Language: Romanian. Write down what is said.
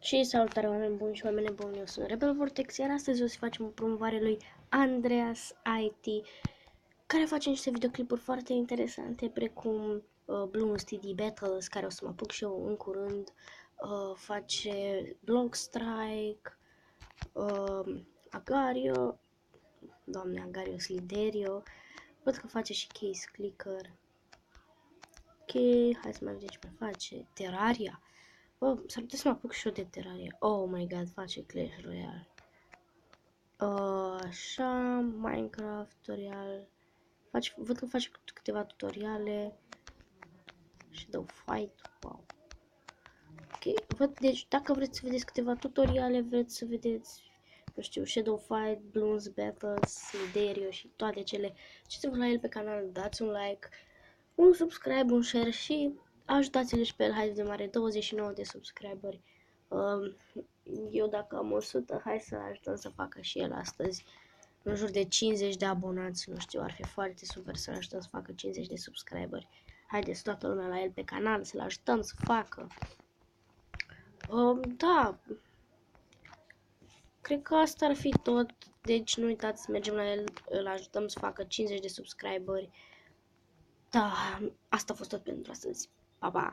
Și salutare oameni buni și oameni buni, eu sunt Rebel Vortex, iar astăzi o să facem o promovare lui Andreas IT, care face niște videoclipuri foarte interesante, precum Bloons TD Battles, care o să mă apuc și eu în curând, face Block Strike, Agario, doamne, Agario Sliderio, văd că face și Case Clicker. Ok, hai să mai vedem ce mai face, Terraria. S-ar putea să mă apuc și eu de Terraria. Oh my god, face Clash Royale. Așa, Minecraft tutorial. Văd că face câteva tutoriale. Shadow Fight, wow. Ok, deci dacă vreți să vedeți câteva tutoriale, vreți să vedeți, nu știu, Shadow Fight, Bloons Battles, Siderio și toate cele ce se la el pe canal, dați un like, un subscribe, un share și ajutați-l și pe el, hai de mare, 29 de subscriberi. Eu dacă am 100, hai să ajutăm să facă și el astăzi în jur de 50 de abonați, nu știu, ar fi foarte super să-l ajutăm să facă 50 de subscriberi. Haideți toată lumea la el pe canal, să-l ajutăm să facă. Da, cred că asta ar fi tot, deci nu uitați să mergem la el, îl ajutăm să facă 50 de subscriberi. Da, asta a fost tot pentru astăzi. Pa, pa!